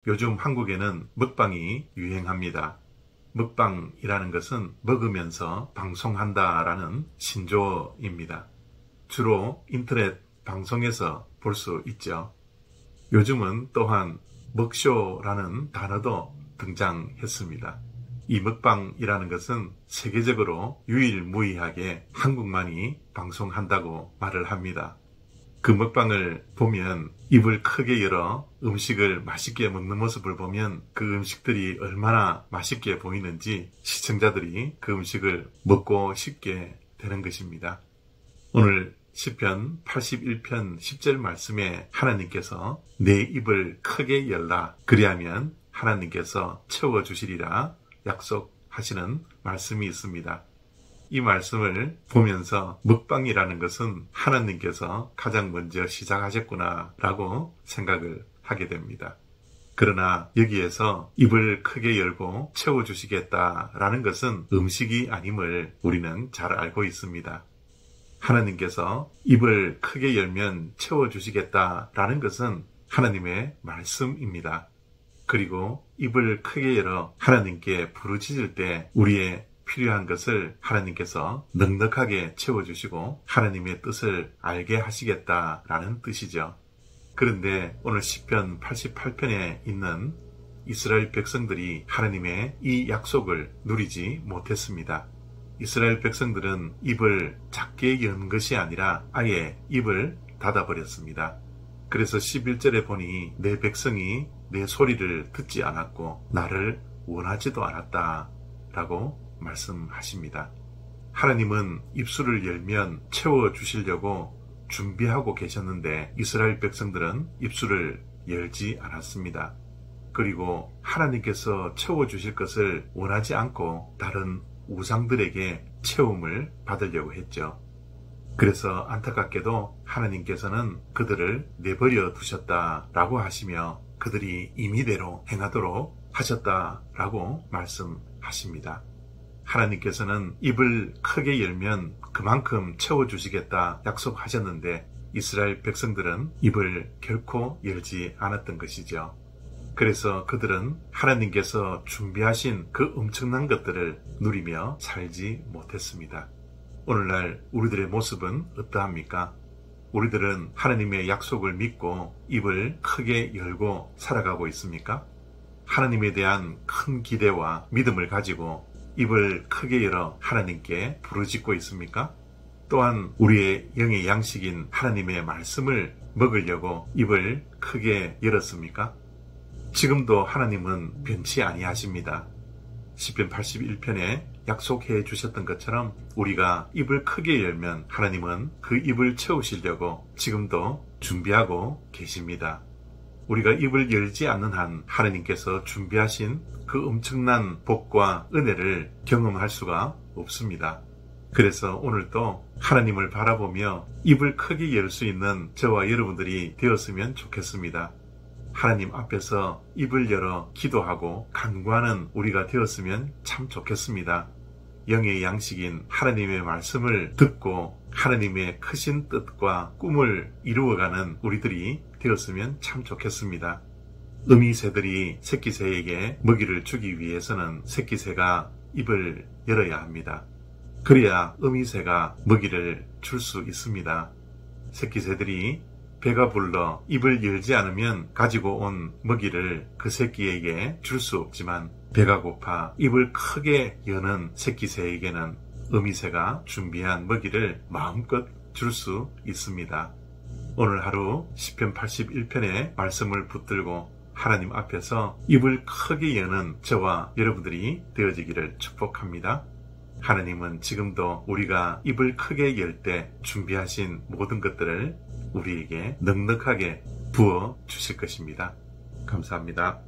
요즘 한국에는 먹방이 유행합니다. 먹방이라는 것은 먹으면서 방송한다라는 신조어입니다. 주로 인터넷 방송에서 볼 수 있죠. 요즘은 또한 먹쇼라는 단어도 등장했습니다. 이 먹방이라는 것은 세계적으로 유일무이하게 한국만이 방송한다고 말을 합니다. 그 먹방을 보면 입을 크게 열어 음식을 맛있게 먹는 모습을 보면 그 음식들이 얼마나 맛있게 보이는지 시청자들이 그 음식을 먹고 싶게 되는 것입니다. 오늘 시편 81편 10절 말씀에 하나님께서 내 입을 크게 열라 그리하면 하나님께서 채워주시리라 약속하시는 말씀이 있습니다. 이 말씀을 보면서 먹방이라는 것은 하나님께서 가장 먼저 시작하셨구나 라고 생각을 하게 됩니다. 그러나 여기에서 입을 크게 열고 채워주시겠다라는 것은 음식이 아님을 우리는 잘 알고 있습니다. 하나님께서 입을 크게 열면 채워주시겠다라는 것은 하나님의 말씀입니다. 그리고 입을 크게 열어 하나님께 부르짖을 때 우리의 필요한 것을 하나님께서 넉넉하게 채워주시고 하나님의 뜻을 알게 하시겠다라는 뜻이죠. 그런데 오늘 시편 88편에 있는 이스라엘 백성들이 하나님의 이 약속을 누리지 못했습니다. 이스라엘 백성들은 입을 작게 연 것이 아니라 아예 입을 닫아버렸습니다. 그래서 11절에 보니 내 백성이 내 소리를 듣지 않았고 나를 원하지도 않았다라고 말씀하십니다. 하나님은 입술을 열면 채워주시려고 준비하고 계셨는데 이스라엘 백성들은 입술을 열지 않았습니다. 그리고 하나님께서 채워주실 것을 원하지 않고 다른 우상들에게 채움을 받으려고 했죠. 그래서 안타깝게도 하나님께서는 그들을 내버려 두셨다라고 하시며 그들이 임의대로 행하도록 하셨다라고 말씀하십니다. 하나님께서는 입을 크게 열면 그만큼 채워주시겠다 약속하셨는데 이스라엘 백성들은 입을 결코 열지 않았던 것이죠. 그래서 그들은 하나님께서 준비하신 그 엄청난 것들을 누리며 살지 못했습니다. 오늘날 우리들의 모습은 어떠합니까? 우리들은 하나님의 약속을 믿고 입을 크게 열고 살아가고 있습니까? 하나님에 대한 큰 기대와 믿음을 가지고 입을 크게 열어 하나님께 부르짖고 있습니까? 또한 우리의 영의 양식인 하나님의 말씀을 먹으려고 입을 크게 열었습니까? 지금도 하나님은 변치 아니하십니다. 시편 81편에 약속해 주셨던 것처럼 우리가 입을 크게 열면 하나님은 그 입을 채우시려고 지금도 준비하고 계십니다. 우리가 입을 열지 않는 한 하나님께서 준비하신 그 엄청난 복과 은혜를 경험할 수가 없습니다. 그래서 오늘도 하나님을 바라보며 입을 크게 열 수 있는 저와 여러분들이 되었으면 좋겠습니다. 하나님 앞에서 입을 열어 기도하고 간구하는 우리가 되었으면 참 좋겠습니다. 영의 양식인 하나님의 말씀을 듣고 하나님의 크신 뜻과 꿈을 이루어가는 우리들이 되었으면 참 좋겠습니다. 어미새들이 새끼새에게 먹이를 주기 위해서는 새끼새가 입을 열어야 합니다. 그래야 어미새가 먹이를 줄 수 있습니다. 새끼새들이 배가 불러 입을 열지 않으면 가지고 온 먹이를 그 새끼에게 줄 수 없지만 배가 고파 입을 크게 여는 새끼새에게는 어미새가 준비한 먹이를 마음껏 줄 수 있습니다. 오늘 하루 시편 81편의 말씀을 붙들고 하나님 앞에서 입을 크게 여는 저와 여러분들이 되어지기를 축복합니다. 하나님은 지금도 우리가 입을 크게 열 때 준비하신 모든 것들을 우리에게 넉넉하게 부어 주실 것입니다. 감사합니다.